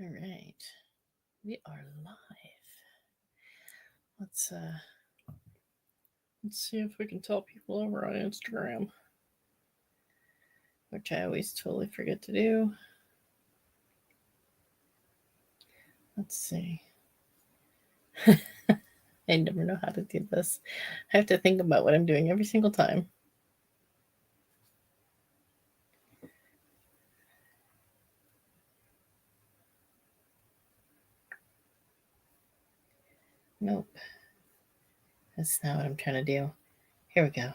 All right. We are live. Let's see if we can tell people over on Instagram, which I always totally forget to do. Let's see. I never know how to do this. I have to think about what I'm doing every single time. Nope. That's not what I'm trying to do. Here we go.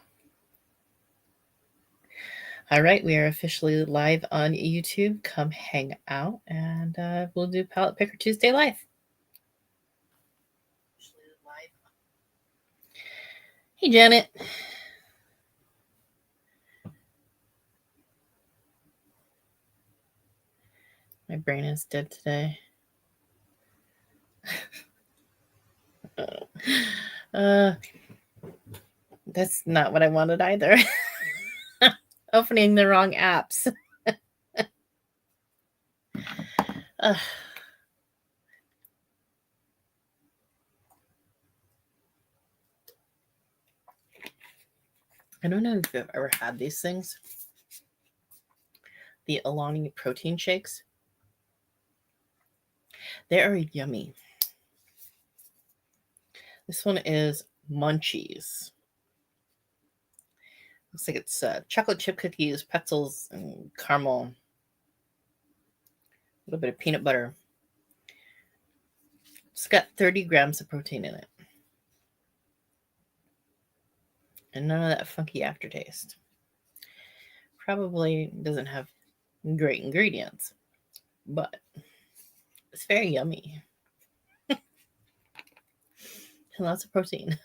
All right, we are officially live on YouTube. Come hang out, and we'll do Palette Picker Tuesday live. Hey, Janet. My brain is dead today. That's not what I wanted either. Opening the wrong apps. I don't know if you've ever had these things. The Alani protein shakes. They are yummy. This one is Munchies. Looks like it's chocolate chip cookies, pretzels, and caramel. A little bit of peanut butter. It's got 30 grams of protein in it. And none of that funky aftertaste. Probably doesn't have great ingredients, but it's very yummy. And lots of protein.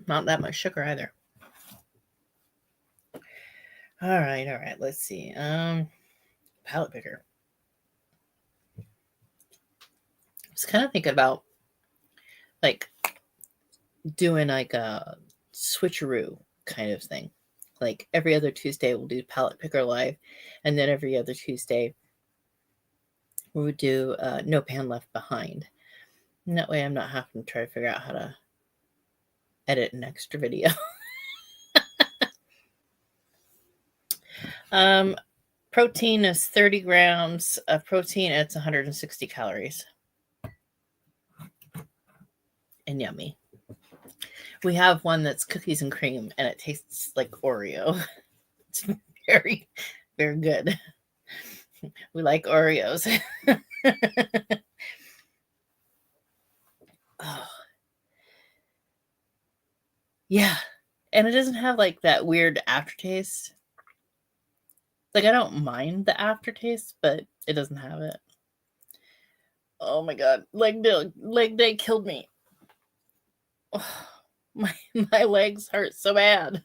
Not that much sugar either. All right. Let's see. Palette picker. I was kind of thinking about like doing like a switcheroo kind of thing. Like every other Tuesday we'll do Palette Picker Live, and then every other Tuesday we would do No Pan Left Behind. And that way I'm not having to try to figure out how to edit an extra video. Protein is 30 grams of protein. It's 160 calories. And yummy. We have one that's cookies and cream, and it tastes like Oreo. It's very, very good. We like Oreos. Oh. Yeah. And it doesn't have like that weird aftertaste. Like, I don't mind the aftertaste, but it doesn't have it. Oh my god. Leg day killed me. Oh, my legs hurt so bad.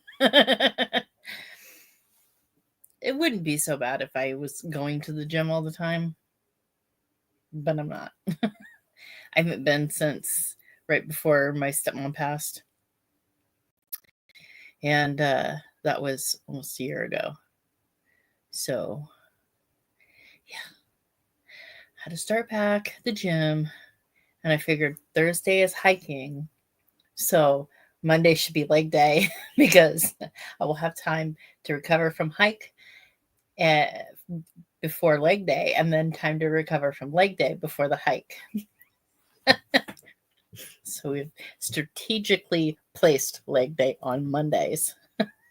It wouldn't be so bad if I was going to the gym all the time. But I'm not. I haven't been since right before my stepmom passed. And that was almost a year ago. So, yeah. Had to start back the gym. And I figured Thursday is hiking. So Monday should be leg day because I will have time to recover from hike before leg day, and then time to recover from leg day before the hike. So we've strategically placed leg day on Mondays.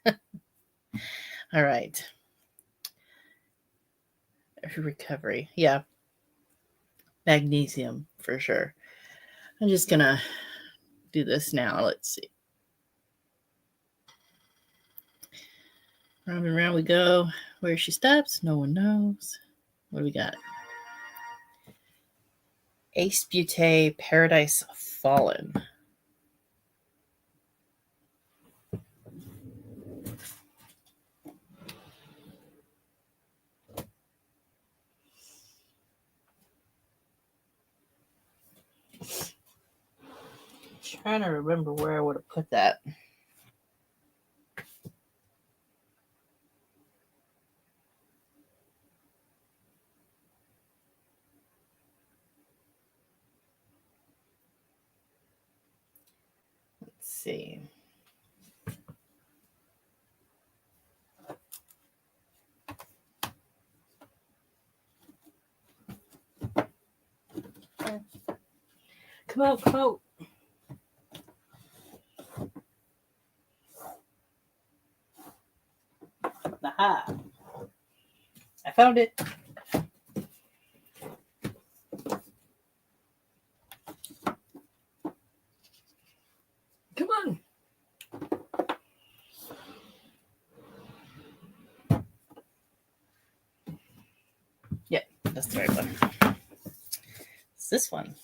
All right. Recovery. Yeah. Magnesium for sure. I'm just going to do this now. Let's see. Round and round we go. Where she steps, no one knows. What do we got? Ace Beautē Paradise Fallen. trying to remember where I would have put that. Let's see. Come out, come out. Aha. I found it. Come on. Yep, that's the right one. It's this one.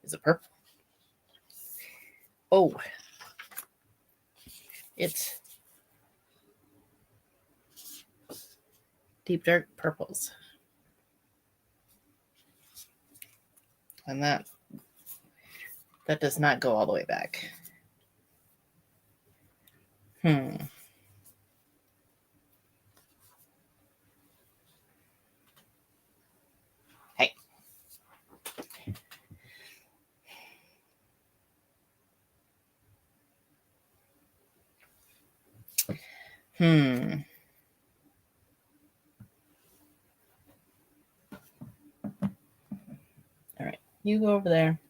Is it purple? Oh. It's deep dark purples. And that does not go all the way back. Hey. All right, you go over there.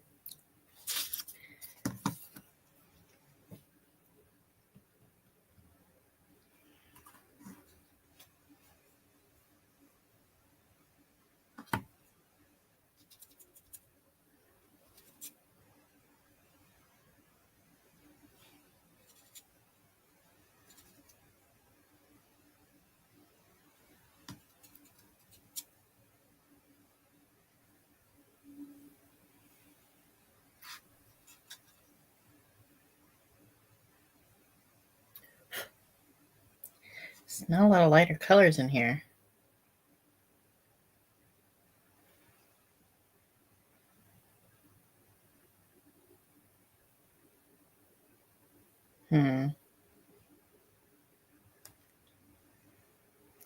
There's not a lot of lighter colors in here.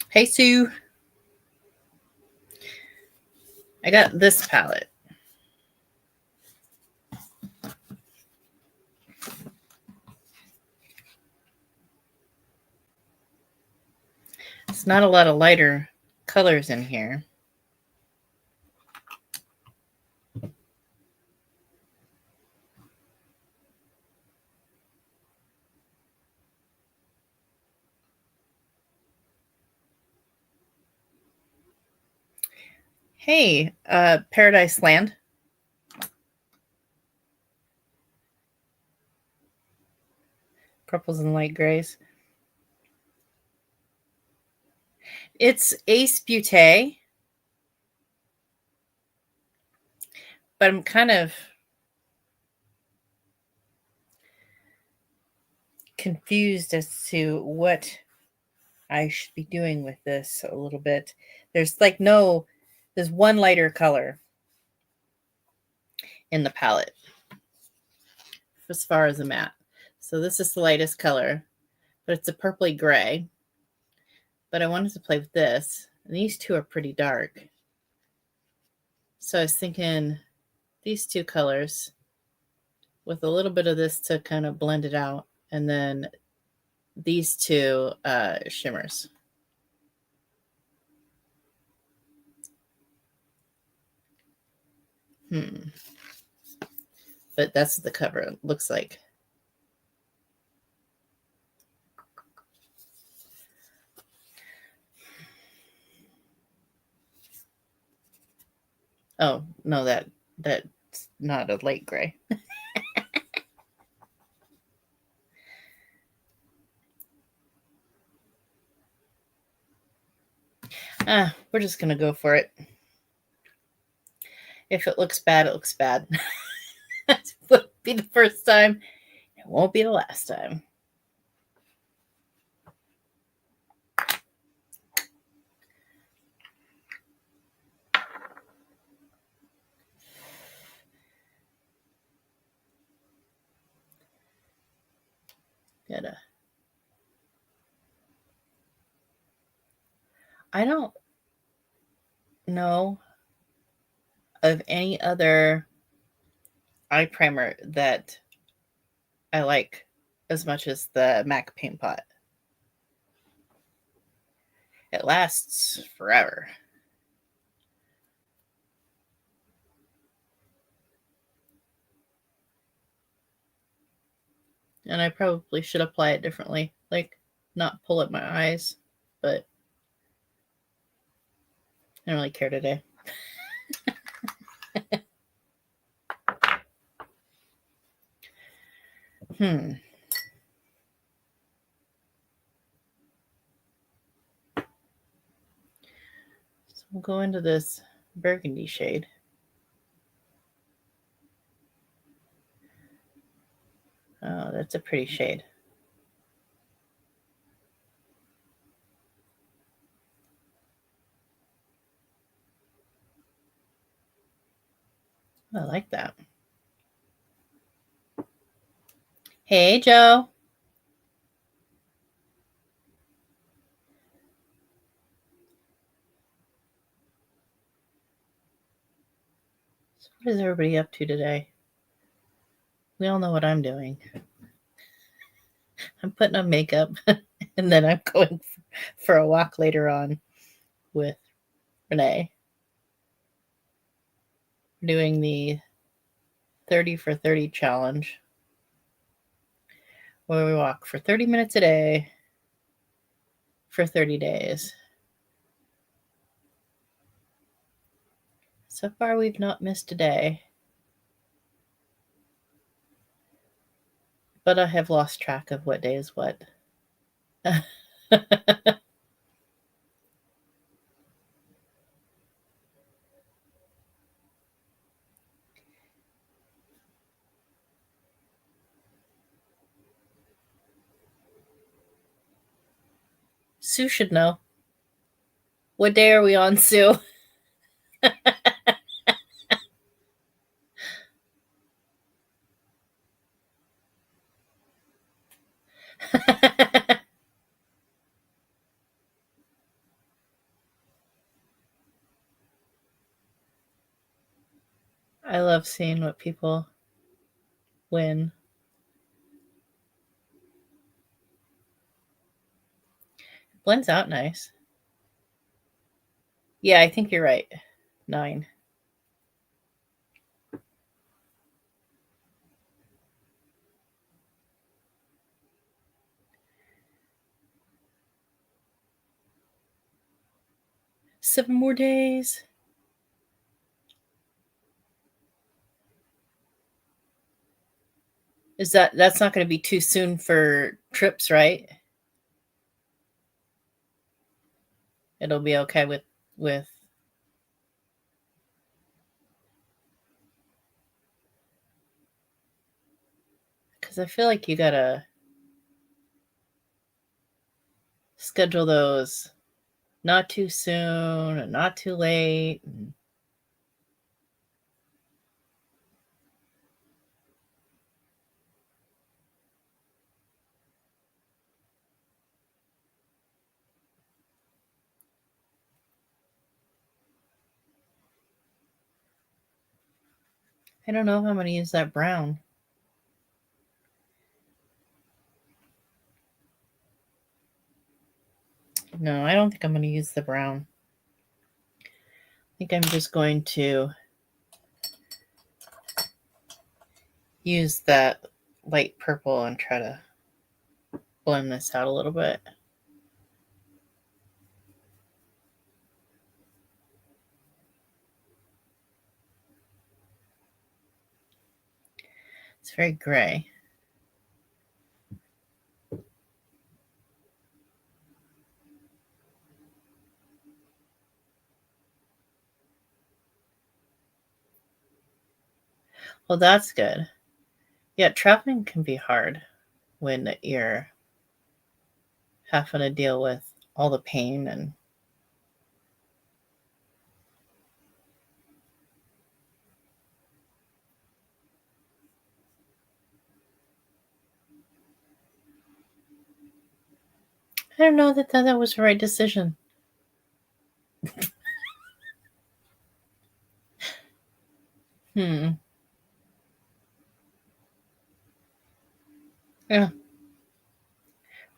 Hey, Sue. I got this palette. It's not a lot of lighter colors in here. Hey, Paradise Land. Purples and light grays. It's Ace Beautē. But I'm kind of confused as to what I should be doing with this a little bit. There's one lighter color in the palette as far as a matte. So this is the lightest color, but it's a purpley gray. But I wanted to play with this. And these two are pretty dark. So I was thinking these two colors with a little bit of this to kind of blend it out. And then these two shimmers. But that's what the cover looks like. Oh, no, that's not a light gray. We're just going to go for it. If it looks bad, it looks bad. That won't be the first time. It won't be the last time. I don't know of any other eye primer that I like as much as the MAC Paint Pot. It lasts forever. And I probably should apply it differently. Like, not pull at my eyes, but I don't really care today. So we'll go into this burgundy shade. Oh, that's a pretty shade. I like that. Hey, Joe. So what is everybody up to today? We all know what I'm doing. I'm putting on makeup, and then I'm going for a walk later on with Renee. We're doing the 30 for 30 challenge, where we walk for 30 minutes a day for 30 days. So far, we've not missed a day. But I have lost track of what day is what. Sue should know. What day are we on, Sue? I love seeing what people win. It blends out nice. Yeah, I think you're right. 9. Seven more days. That's not going to be too soon for trips, right? It'll be okay with because I feel like you gotta schedule those not too soon and not too late. I don't know if I'm going to use that brown. No, I don't think I'm going to use the brown. I think I'm just going to use that light purple and try to blend this out a little bit. It's very gray. Well, that's good. Yeah, traveling can be hard when you're having to deal with all the pain and I don't know that was the right decision. Yeah. What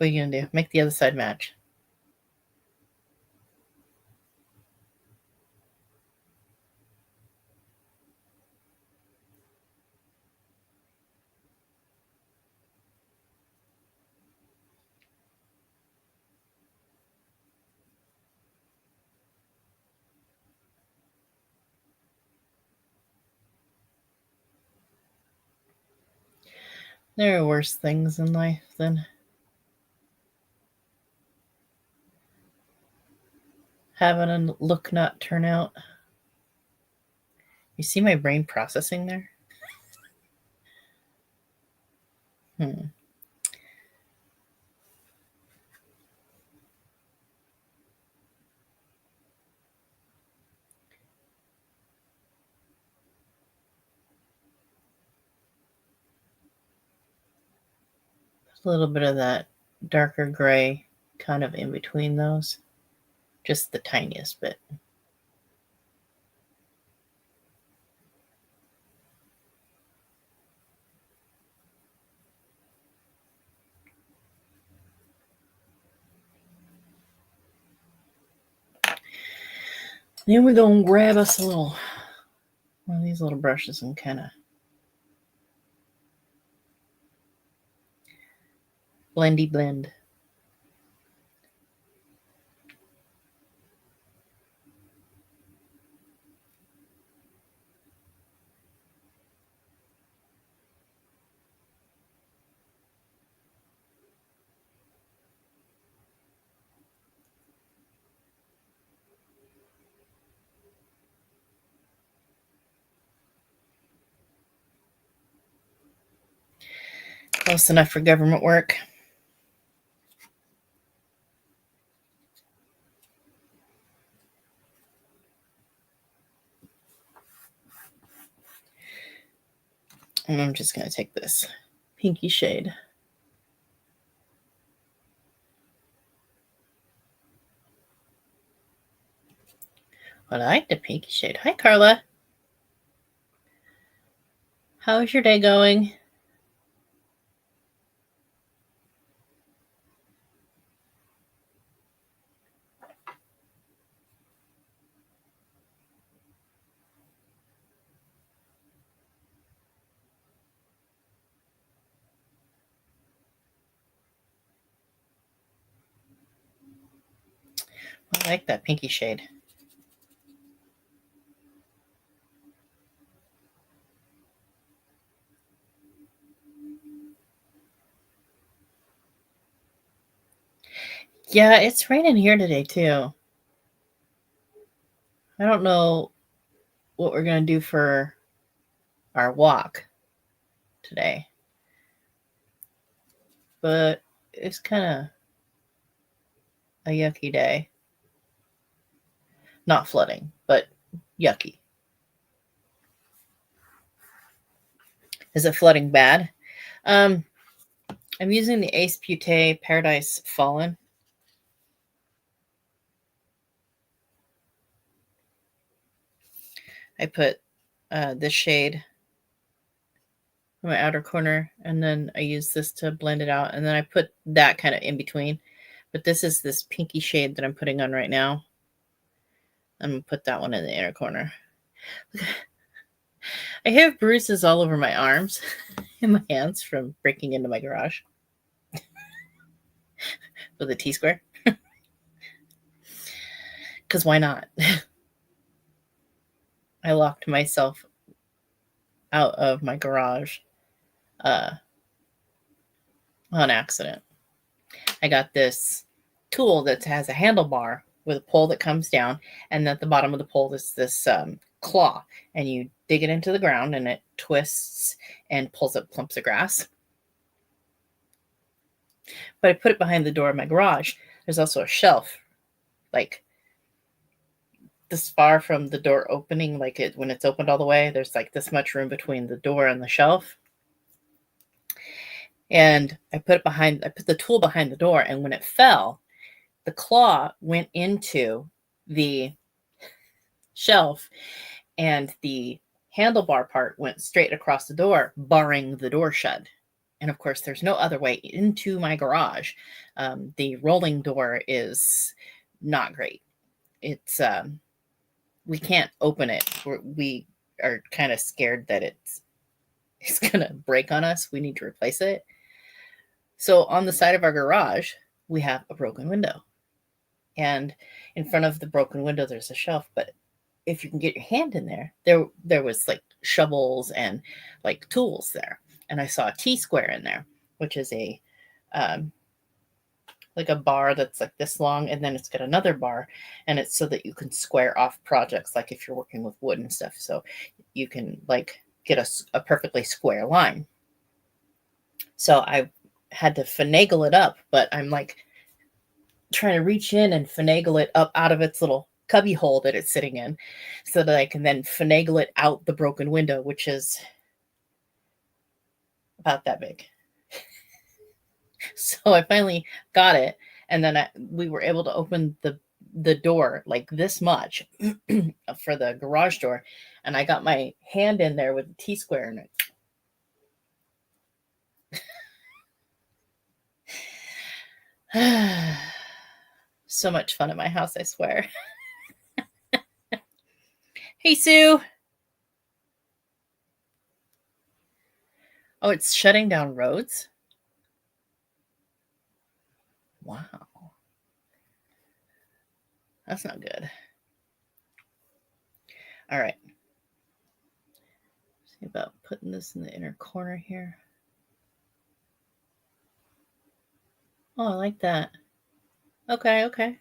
are you gonna do? Make the other side match. There are worse things in life than having a look not turn out. You see my brain processing there? Hmm. A little bit of that darker gray kind of in between those. Just the tiniest bit. Then we're going to grab us a little, one of these little brushes and kind of blendy blend. Close enough for government work. And I'm just going to take this pinky shade. I like the pinky shade. Hi, Carla. How's your day going? I like that pinky shade. Yeah, it's raining here today, too. I don't know what we're going to do for our walk today, but it's kind of a yucky day. Not flooding, but yucky. Is it flooding bad? I'm using the Ace Beautē Paradise Fallen. I put this shade in my outer corner, and then I use this to blend it out, and then I put that kind of in between. But this is this pinky shade that I'm putting on right now. I'm going to put that one in the inner corner. I have bruises all over my arms and my hands from breaking into my garage with a T-square. Because why not? I locked myself out of my garage on accident. I got this tool that has a handlebar with a pole that comes down, and at the bottom of the pole is this claw, and you dig it into the ground and it twists and pulls up clumps of grass. But I put it behind the door of my garage. There's also a shelf, like this far from the door opening, like it when it's opened all the way, there's like this much room between the door and the shelf. And I put the tool behind the door, and when it fell, the claw went into the shelf and the handlebar part went straight across the door, barring the door shut. And of course, there's no other way into my garage. The rolling door is not great. It's we can't open it. We are kind of scared that it's going to break on us. We need to replace it. So on the side of our garage, we have a broken window. And in front of the broken window, there's a shelf. But if you can get your hand in there, there was like shovels and like tools there. And I saw a T-square in there, which is a like a bar that's like this long, and then it's got another bar, and it's so that you can square off projects, like if you're working with wood and stuff, so you can like get a perfectly square line. So I had to finagle it up, but I'm like trying to reach in and finagle it up out of its little cubby hole that it's sitting in, so that I can then finagle it out the broken window, which is about that big. So I finally got it, and then we were able to open the door like this much for the garage door, and I got my hand in there with the T-square in it. So much fun at my house, I swear. Hey, Sue. Oh, it's shutting down roads? Wow. That's not good. All right. See about putting this in the inner corner here. Oh, I like that. Okay.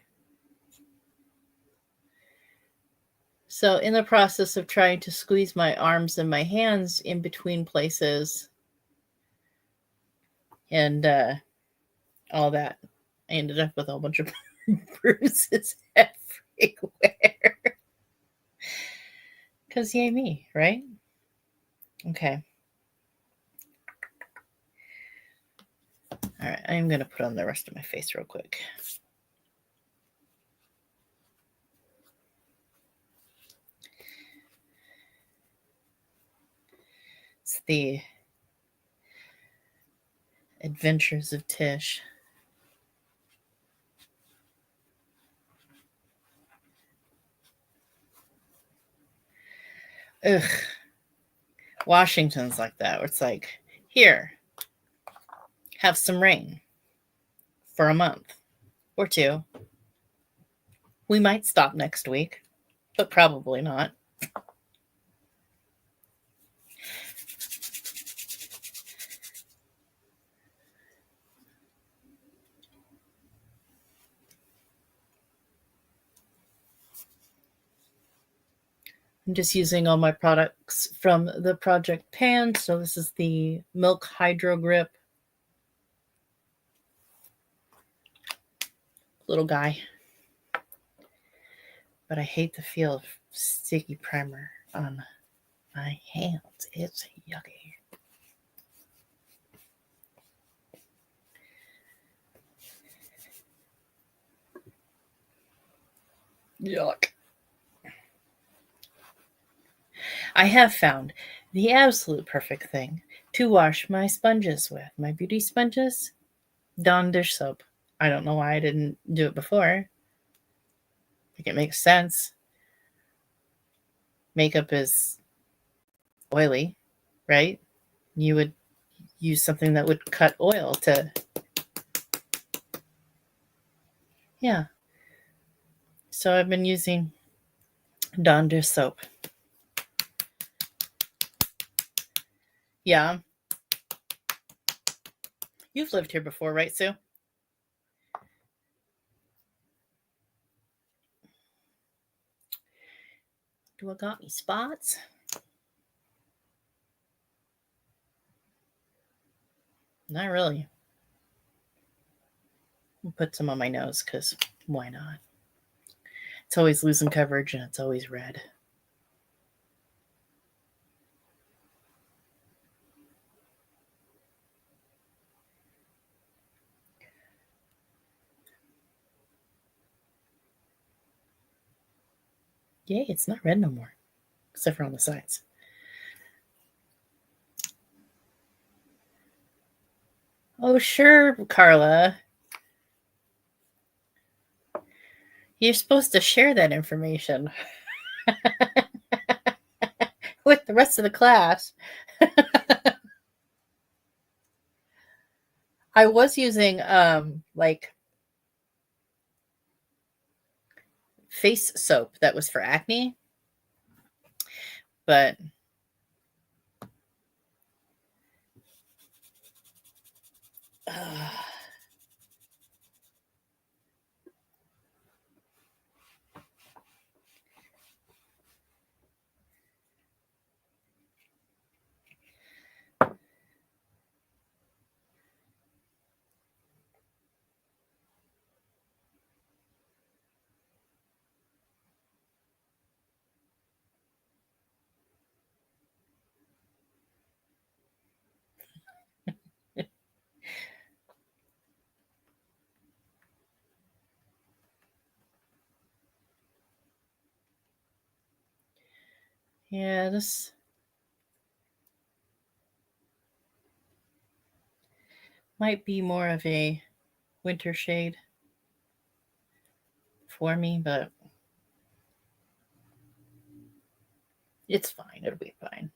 So in the process of trying to squeeze my arms and my hands in between places and all that, I ended up with a whole bunch of bruises everywhere. Because yay me, right? Okay. All right, I'm going to put on the rest of my face real quick. It's the Adventures of Tish. Ugh. Washington's like that, where it's like, here, have some rain for a month or two. We might stop next week, but probably not. I'm just using all my products from the Project Pan. So this is the Milk Hydro Grip. Little guy. But I hate the feel of sticky primer on my hands. It's yucky. Yuck. I have found the absolute perfect thing to wash my sponges with. My beauty sponges, Dawn dish soap. I don't know why I didn't do it before. I think it makes sense. Makeup is oily, right? You would use something that would cut oil to... Yeah. So I've been using Dawn dish soap. Yeah. You've lived here before, right, Sue? Do I got any spots? Not really. I'll put some on my nose because why not? It's always losing coverage and it's always red. Yay, it's not red no more, except for on the sides. Oh, sure, Carla. You're supposed to share that information with the rest of the class. I was using like face soap that was for acne, but yeah, this might be more of a winter shade for me, but it's fine. It'll be fine.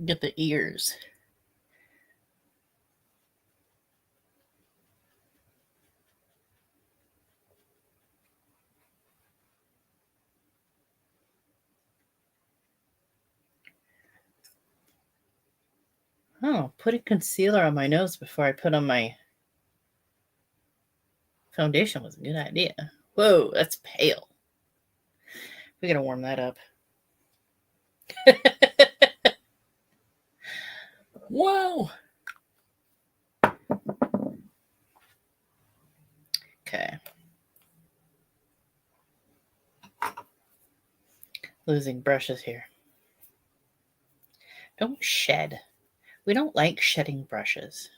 Get the ears. Oh, putting concealer on my nose before I put on my foundation was a good idea. Whoa, that's pale. We gotta warm that up. Whoa. Okay. Losing brushes here. Don't shed. We don't like shedding brushes.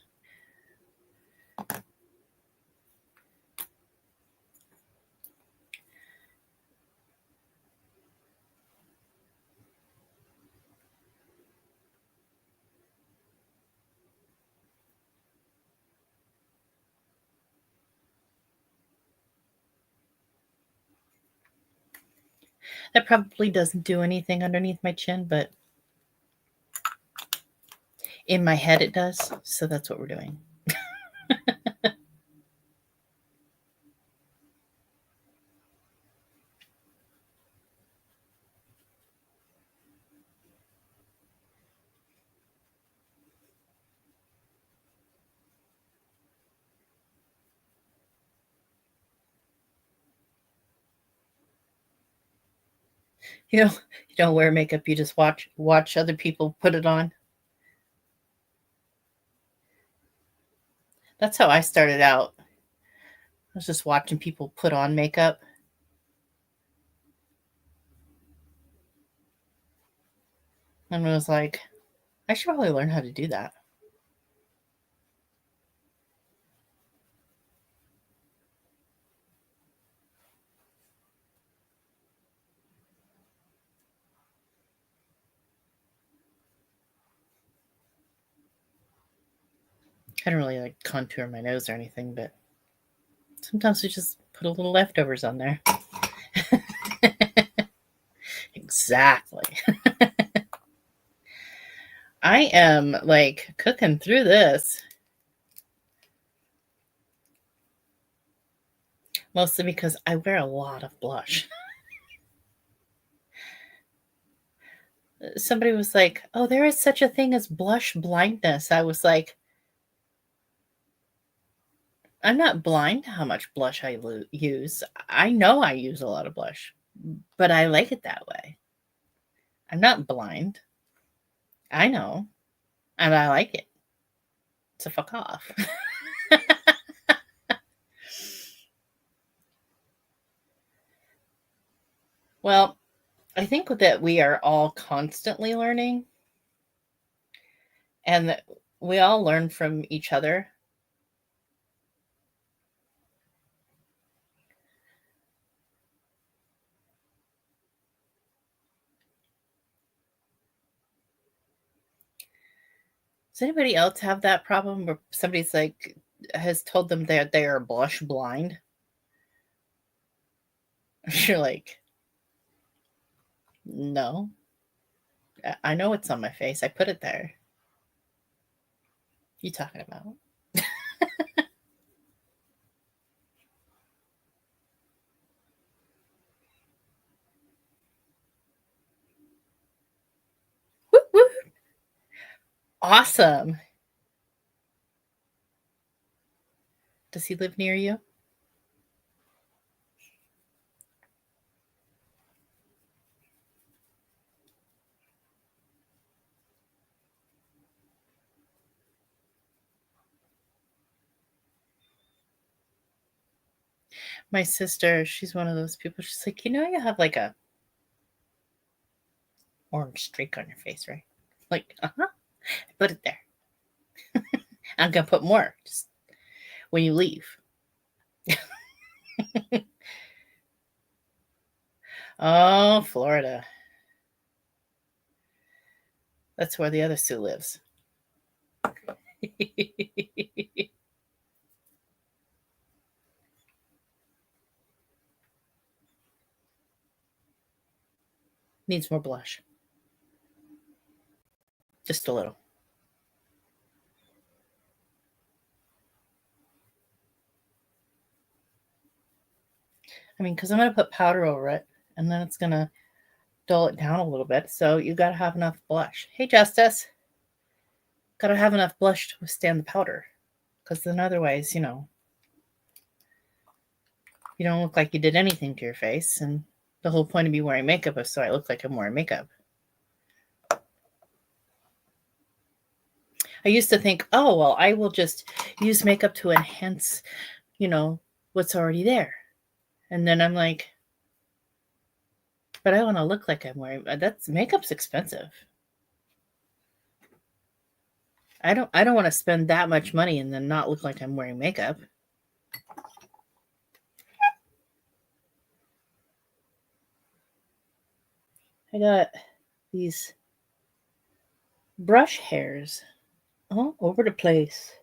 That probably doesn't do anything underneath my chin, but in my head it does. So that's what we're doing. You don't wear makeup, you just watch other people put it on. That's how I started out. I was just watching people put on makeup. And I was like, I should probably learn how to do that. I don't really like contour my nose or anything, but sometimes we just put a little leftovers on there. Exactly. I am like cooking through this. Mostly because I wear a lot of blush. Somebody was like, oh, there is such a thing as blush blindness. I was like, I'm not blind to how much blush I use. I know I use a lot of blush. But I like it that way. I'm not blind. I know. And I like it. So fuck off. Well, I think that we are all constantly learning. And that we all learn from each other. Does anybody else have that problem where somebody's like has told them that they are blush blind? You're like, no. I know it's on my face. I put it there. You talking about? Woo, woo. Awesome. Does he live near you? My sister, she's one of those people. She's like, you have like a orange streak on your face, right? Like, I put it there. I'm gonna put more just when you leave. Oh, Florida. That's where the other Sue lives. Needs more blush. Just a little. I mean, because I'm going to put powder over it, and then it's going to dull it down a little bit. So you got to have enough blush. Hey, Justice. Got to have enough blush to withstand the powder. Because then otherwise, you don't look like you did anything to your face. And the whole point of me wearing makeup is so I look like I'm wearing makeup. I used to think, oh, well, I will just use makeup to enhance, what's already there. And then I'm like, but I want to look like I'm wearing, makeup's expensive. I don't want to spend that much money and then not look like I'm wearing makeup. I got these brush hairs all over the place.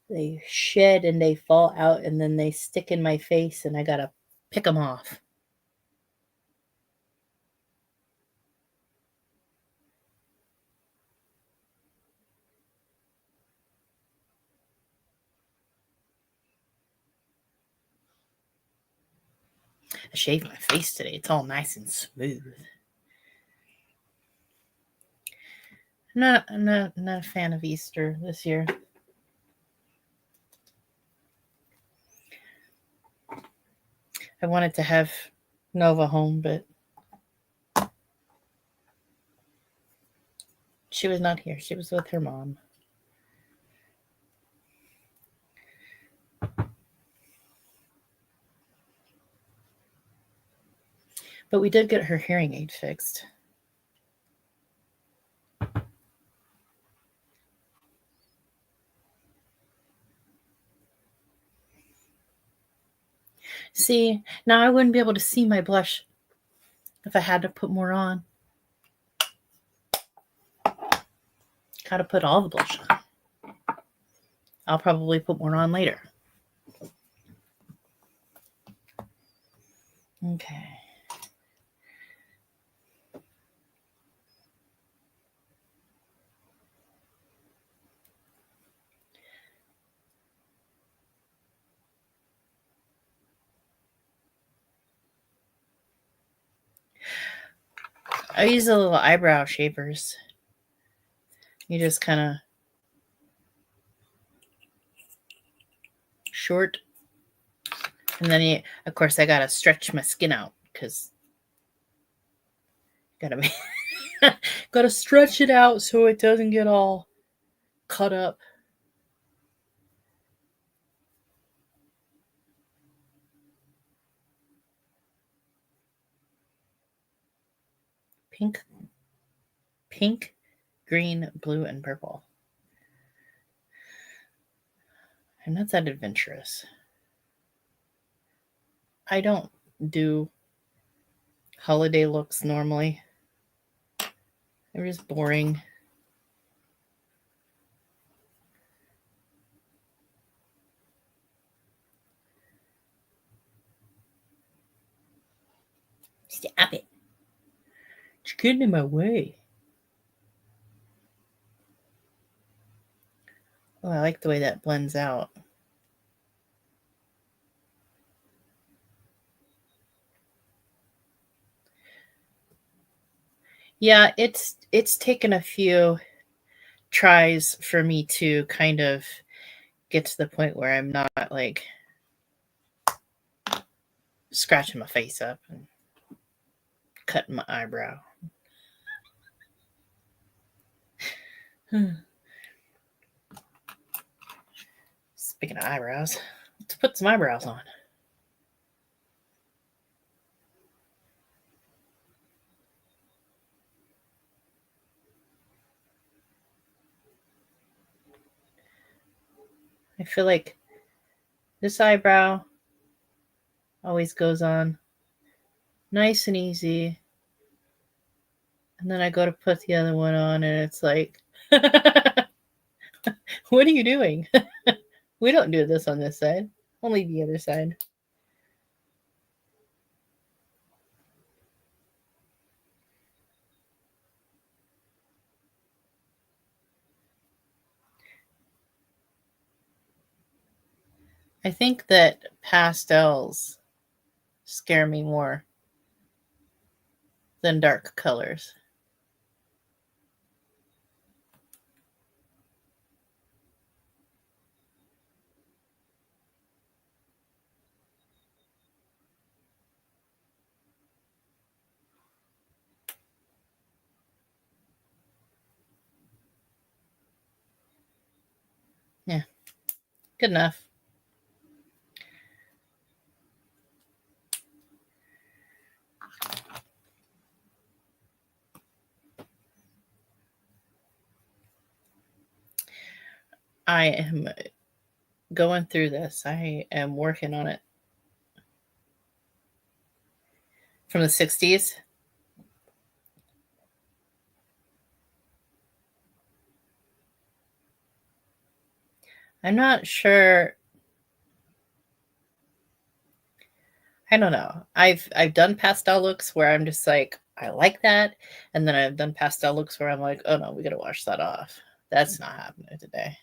They shed and they fall out and then they stick in my face and I gotta pick them off. I shaved my face today. It's all nice and smooth. I'm not a fan of Easter this year. I wanted to have Nova home, but she was not here. She was with her mom. But we did get her hearing aid fixed. See, now I wouldn't be able to see my blush if I had to put more on. Gotta put all the blush on. I'll probably put more on later. Okay. I use the little eyebrow shapers. You just kind of short And then, of course, I got to stretch my skin out because got to stretch it out so it doesn't get all cut up. Pink, green, blue, and purple. I'm not that adventurous. I don't do holiday looks normally. They're just boring. Stop it. You're getting in my way. Oh, I like the way that blends out. Yeah, it's taken a few tries for me to kind of get to the point where I'm not like scratching my face up and cutting my eyebrow. Speaking of eyebrows, let's put some eyebrows on. I feel like this eyebrow always goes on nice and easy. And then I go to put the other one on and it's like, what are you doing? We don't do this on this side, only the other side. I think that pastels scare me more than dark colors. Yeah, good enough. I am going through this. I am working on it. From the 60s. I'm not sure. I don't know. I've done pastel looks where I'm just like, I like that. And then I've done pastel looks where I'm like, oh no, we gotta wash that off. That's not happening today.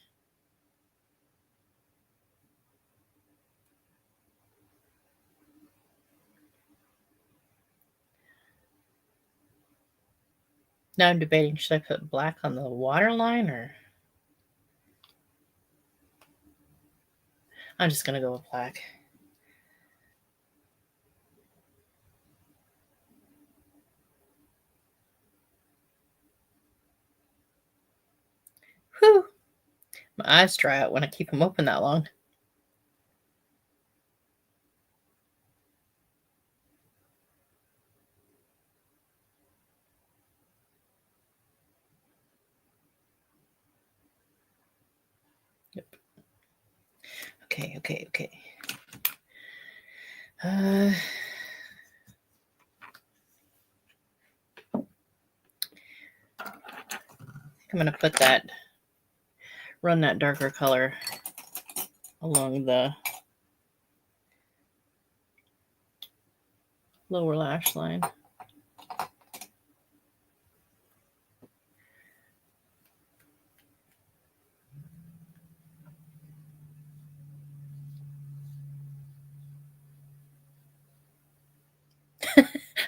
Now I'm debating, should I put black on the waterline or I'm just gonna go with black. Whew. My eyes dry out when I keep them open that long. Yep. Okay. I'm gonna put that, run that darker color along the lower lash line.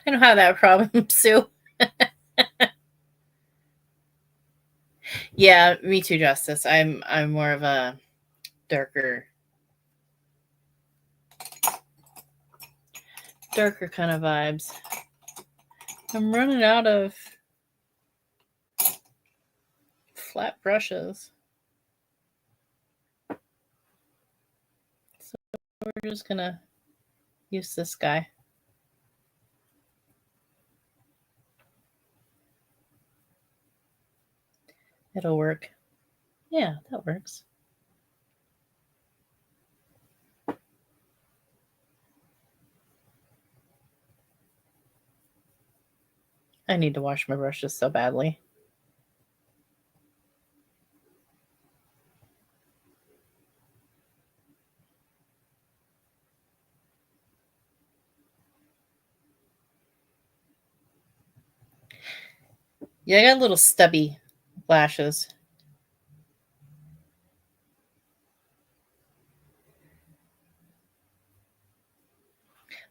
I don't have that problem, Sue. Yeah, me too, Justice. I'm more of a darker darker kind of vibes. I'm running out of flat brushes. So we're just going to use this guy. It'll work. Yeah, that works. I need to wash my brushes so badly. Yeah, I got little stubby lashes.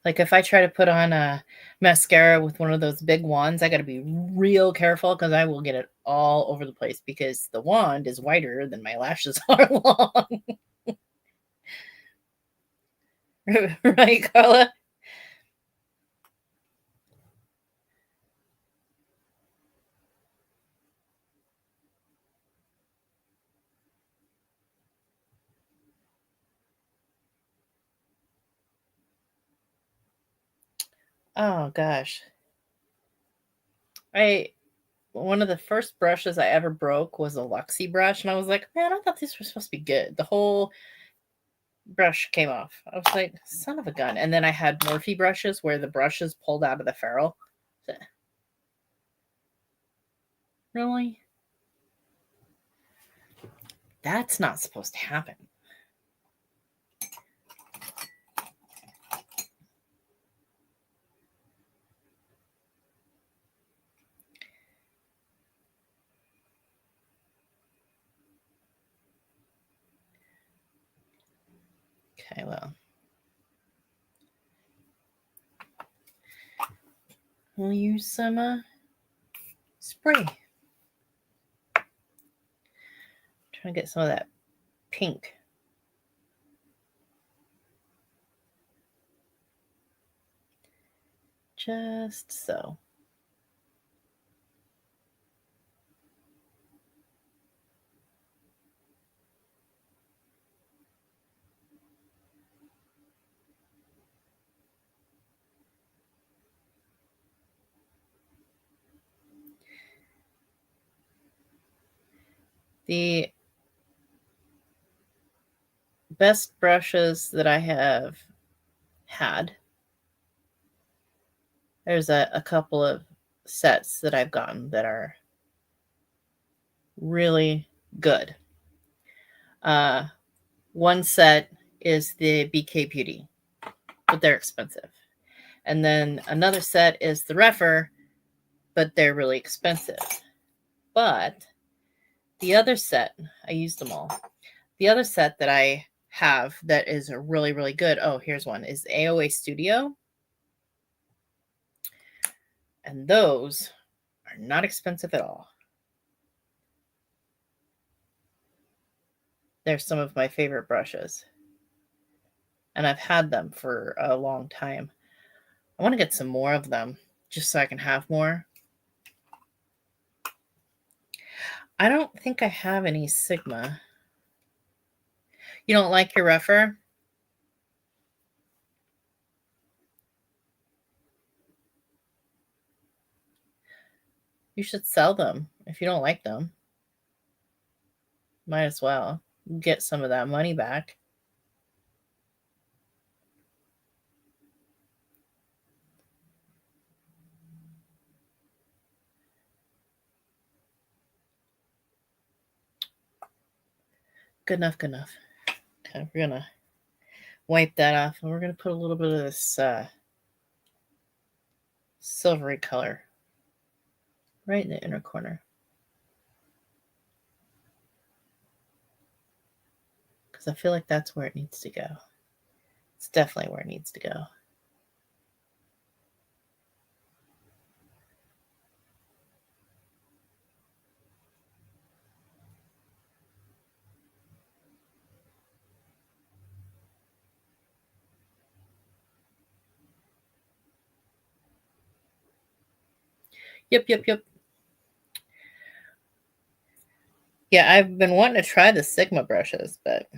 Like if I try to put on a mascara with one of those big wands, I got to be real careful because I will get it all over the place because the wand is wider than my lashes are long. Right, Carla? Oh gosh. One of the first brushes I ever broke was a Luxie brush, and I was like, man, I thought these were supposed to be good. The whole brush came off. I was like, son of a gun. And then I had Morphe brushes where the brushes pulled out of the ferrule. Really? That's not supposed to happen. Okay, well. We'll use some spray. Trying to get some of that pink. Just so. The best brushes that I have had, there's a couple of sets that I've gotten that are really good. One set is the BK Beauty, but they're expensive. And then another set is the Refer, but they're really expensive. But the other set, I used them all. The other set that I have that is really, really good. Oh, here's one is AOA Studio. And those are not expensive at all. They're some of my favorite brushes. And I've had them for a long time. I want to get some more of them just so I can have more. I don't think I have any Sigma. You don't like your Refer? You should sell them if you don't like them. Might as well get some of that money back. Good enough, good enough. Okay, we're going to wipe that off and we're going to put a little bit of this silvery color right in the inner corner. Because I feel like that's where it needs to go. It's definitely where it needs to go. Yep. Yeah, I've been wanting to try the Sigma brushes, but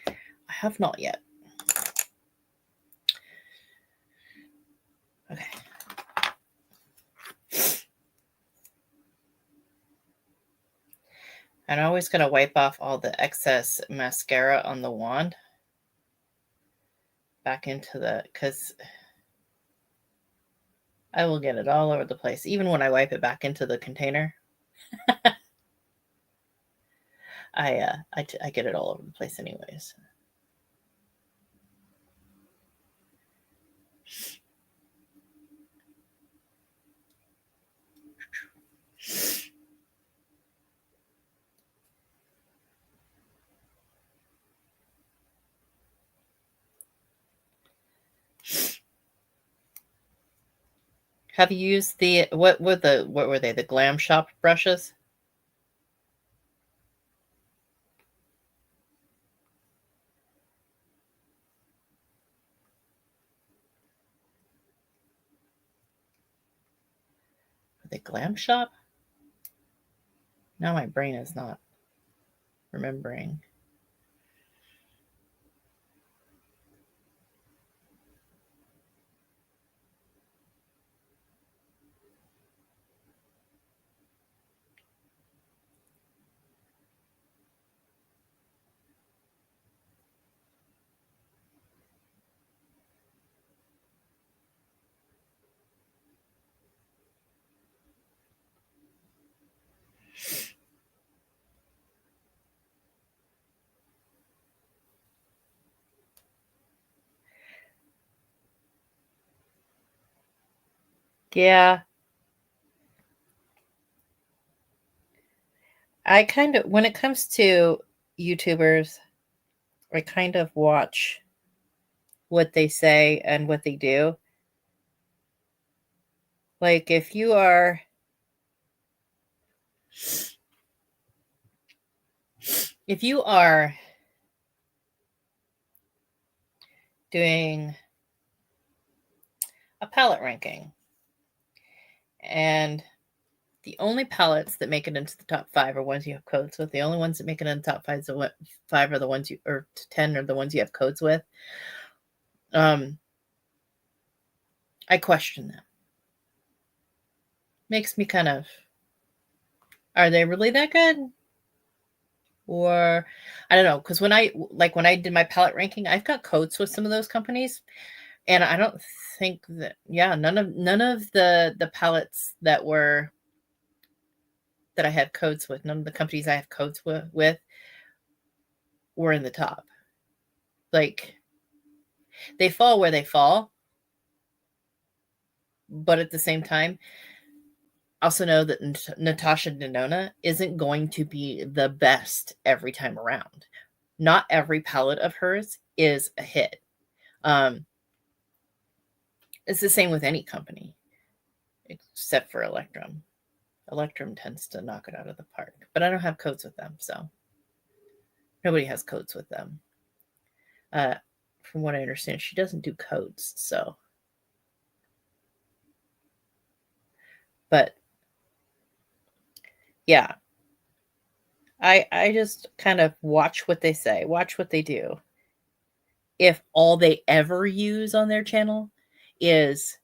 I have not yet. Okay. I'm always going to wipe off all the excess mascara on the wand back into the, because I will get it all over the place, even when I wipe it back into the container. I get it all over the place anyways. Have you used the what were they? The Glam Shop brushes? Were they Glam Shop? Now my brain is not remembering. Yeah. I kind of, when it comes to YouTubers, I kind of watch what they say and what they do. Like if you are doing a palette ranking and the only palettes that make it into the top 5 are ones you have codes with. The only ones that make it in the top 5 are the ones you, or 10 are the ones you have codes with. I question them. Makes me kind of, are they really that good? Or I don't know, because when I did my palette ranking, I've got codes with some of those companies, and I don't think that none of the palettes that I had codes with, none of the companies I have codes with were in the top. Like they fall where they fall, but at the same time, also know that Natasha Denona isn't going to be the best every time around. Not every palette of hers is a hit. It's the same with any company, except for Electrum. Electrum tends to knock it out of the park, but I don't have codes with them, so nobody has codes with them. From what I understand, she doesn't do codes, so. But yeah, I just kind of watch what they say, watch what they do. If all they ever use on their channel is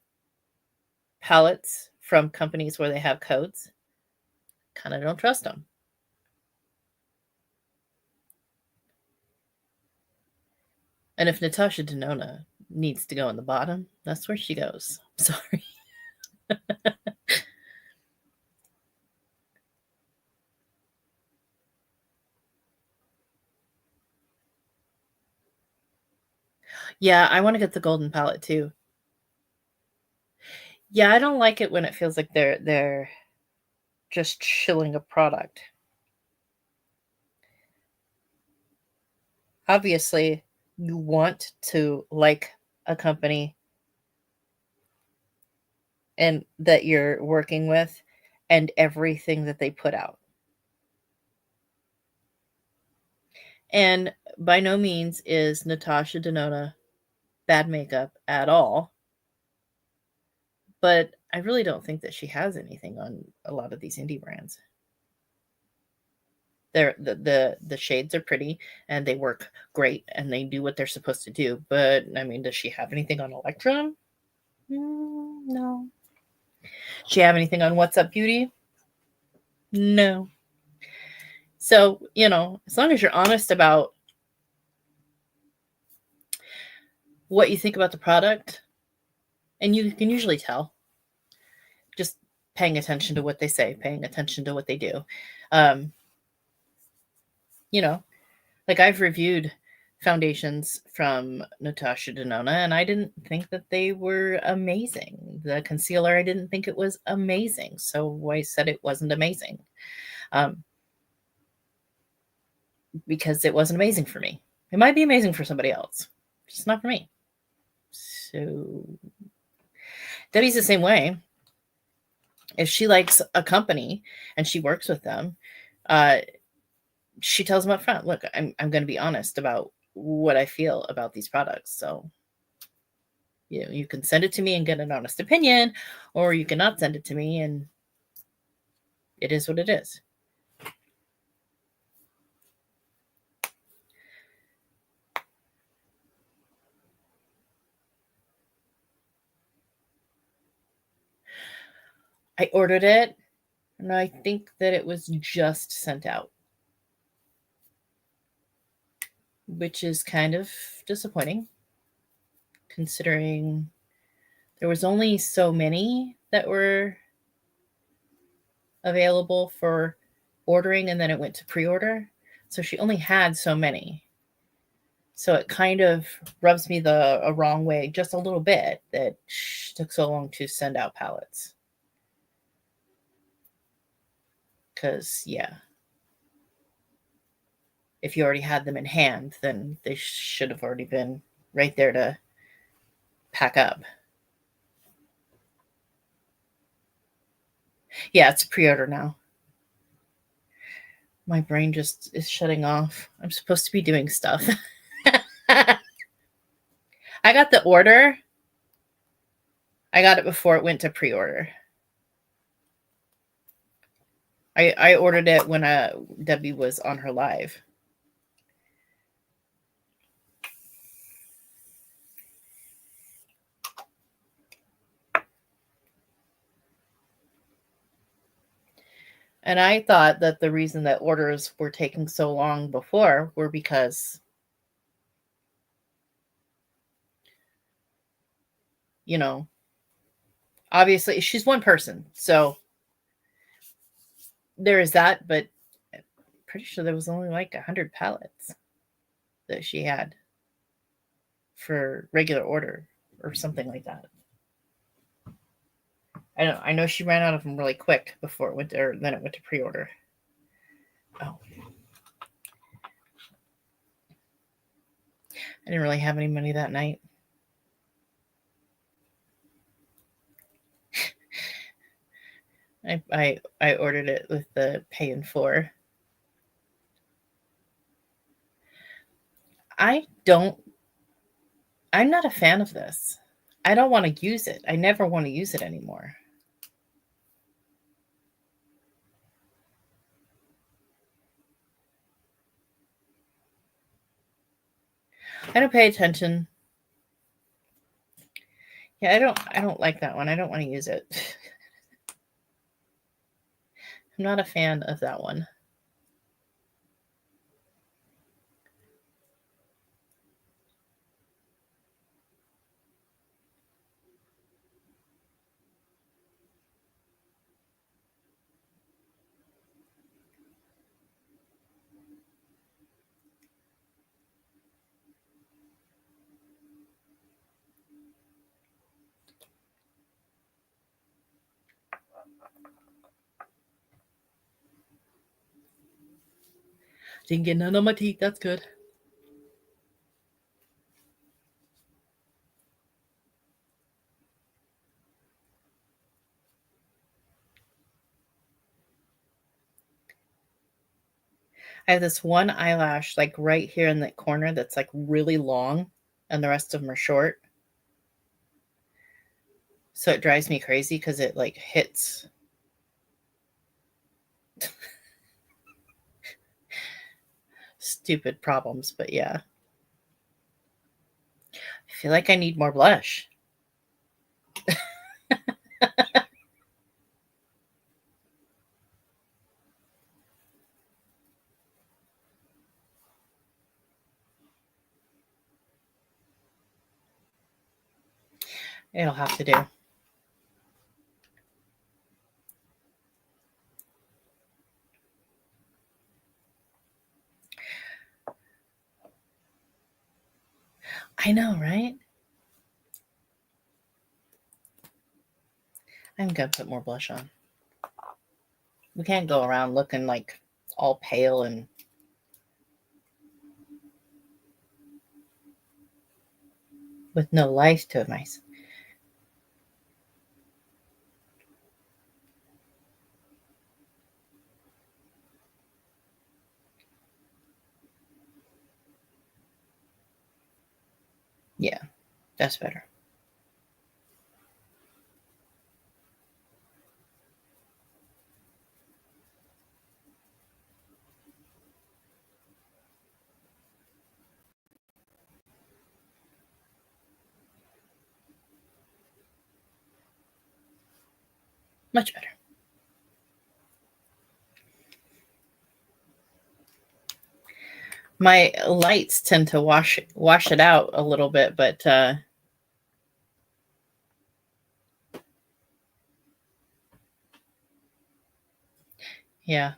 palettes from companies where they have codes, kind of don't trust them. And if Natasha Denona needs to go in the bottom, that's where she goes. Sorry. Yeah, I want to get the golden palette too. Yeah, I don't like it when it feels like they're just shilling a product. Obviously, you want to like a company and that you're working with and everything that they put out. And by no means is Natasha Denona bad makeup at all. But I really don't think that she has anything on a lot of these indie brands. The shades are pretty and they work great and they do what they're supposed to do. But I mean, does she have anything on Electra? No. Does she have anything on What's Up Beauty? No. So, as long as you're honest about what you think about the product, and you can usually tell just paying attention to what they say, paying attention to what they do. Like I've reviewed foundations from Natasha Denona, and I didn't think that they were amazing. The concealer, I didn't think it was amazing. So I said it wasn't amazing. Because it wasn't amazing for me. It might be amazing for somebody else. It's not for me. So Debbie's the same way. If she likes a company and she works with them, she tells them up front, look, I'm going to be honest about what I feel about these products. So, you can send it to me and get an honest opinion, or you cannot send it to me and it is what it is. I ordered it and I think that it was just sent out, which is kind of disappointing considering there was only so many that were available for ordering and then it went to pre-order. So she only had so many. So it kind of rubs me the wrong way just a little bit that she took so long to send out palettes. Because, yeah, if you already had them in hand, then they should have already been right there to pack up. Yeah, it's pre-order now. My brain just is shutting off. I'm supposed to be doing stuff. I got the order. I got it before it went to pre-order. I ordered it when Debbie was on her live. And I thought that the reason that orders were taking so long before were because, obviously she's one person. So there is that, but I'm pretty sure there was only like 100 palettes that she had for regular order or something like that. I know she ran out of them really quick before it went to, or then it went to pre-order. Oh. I didn't really have any money that night. I ordered it with the pay in 4. I'm not a fan of this. I don't want to use it. I never want to use it anymore. I don't pay attention. Yeah, I don't like that one. I don't want to use it. I'm not a fan of that one. Didn't get none on my teeth. That's good. I have this one eyelash like right here in that corner that's like really long and the rest of them are short. So it drives me crazy because it like hits. Stupid problems, but yeah. I feel like I need more blush. It'll have to do. I know, right? I'm gonna put more blush on. We can't go around looking like all pale and with no life to it, mice. Yeah, that's better. Much better. My lights tend to wash it out a little bit, but yeah.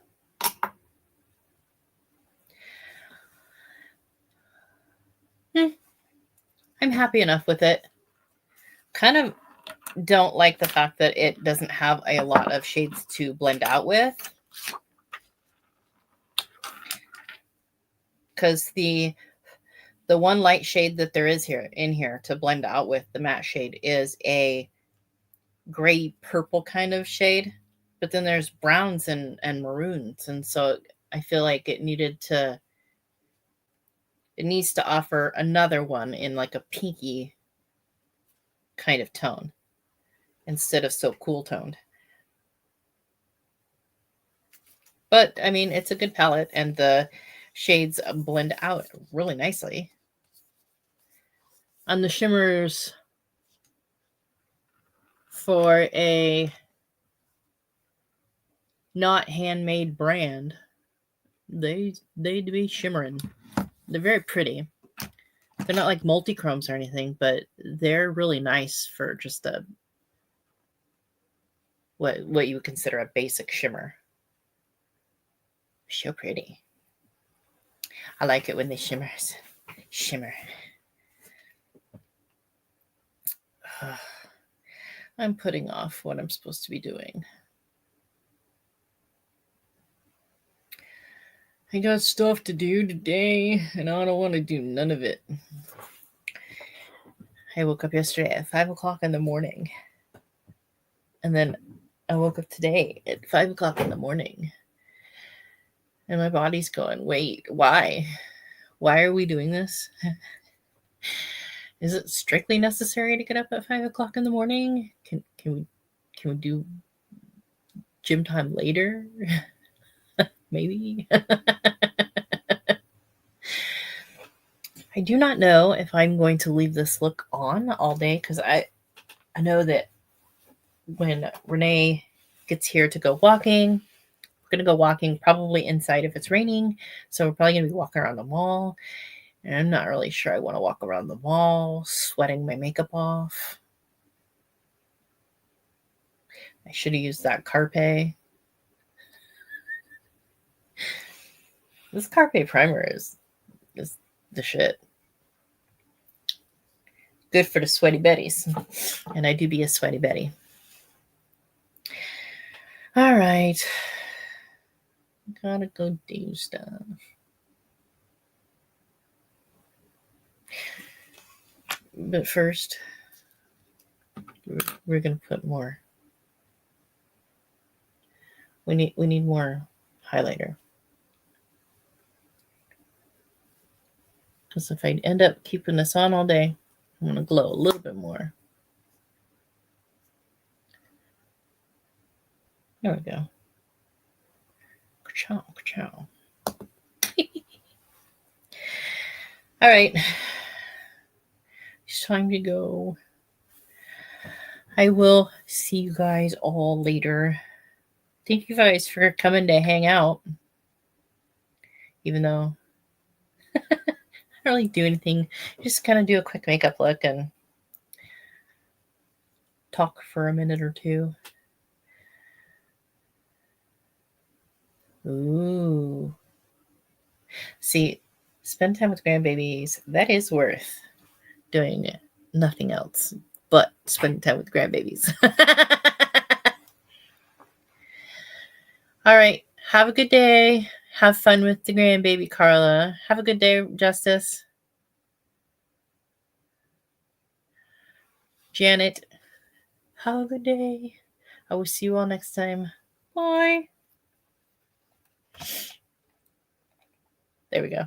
I'm happy enough with it. Kind of don't like the fact that it doesn't have a lot of shades to blend out with. Because the one light shade that there is in here to blend out with the matte shade is a gray purple kind of shade, but then there's browns and maroons, and so I feel like it needs to offer another one in like a pinky kind of tone instead of so cool toned. But I mean, it's a good palette and the shades blend out really nicely. On the shimmers, for a not handmade brand, they be shimmering. They're very pretty. They're not like multi-chromes or anything, but they're really nice for just a what you would consider a basic shimmer. So pretty. I like it when they shimmer. I'm putting off what I'm supposed to be doing. I got stuff to do today, and I don't want to do none of it. I woke up yesterday at 5 o'clock in the morning. And then I woke up today at 5 o'clock in the morning. And my body's going, wait, why? Why are we doing this? Is it strictly necessary to get up at 5 o'clock in the morning? Can we do gym time later? Maybe. I do not know if I'm going to leave this look on all day because I know that when Renee gets here to go walking, we're going to go walking probably inside if it's raining. So we're probably going to be walking around the mall. And I'm not really sure I want to walk around the mall sweating my makeup off. I should have used that Carpe. This Carpe primer is the shit. Good for the sweaty Betties. And I do be a sweaty Betty. All right. Gotta go do stuff. But first, we're gonna put more. We need more highlighter. Because if I end up keeping this on all day, I'm gonna glow a little bit more. There we go. Ka-chow, ka-chow. All right. It's time to go. I will see you guys all later. Thank you guys for coming to hang out. Even though I don't really do anything. Just kind of do a quick makeup look and talk for a minute or two. Ooh. See, spend time with grandbabies. That is worth doing nothing else but spending time with grandbabies. All right. Have a good day. Have fun with the grandbaby, Carla. Have a good day, Justice. Janet, have a good day. I will see you all next time. Bye. There we go.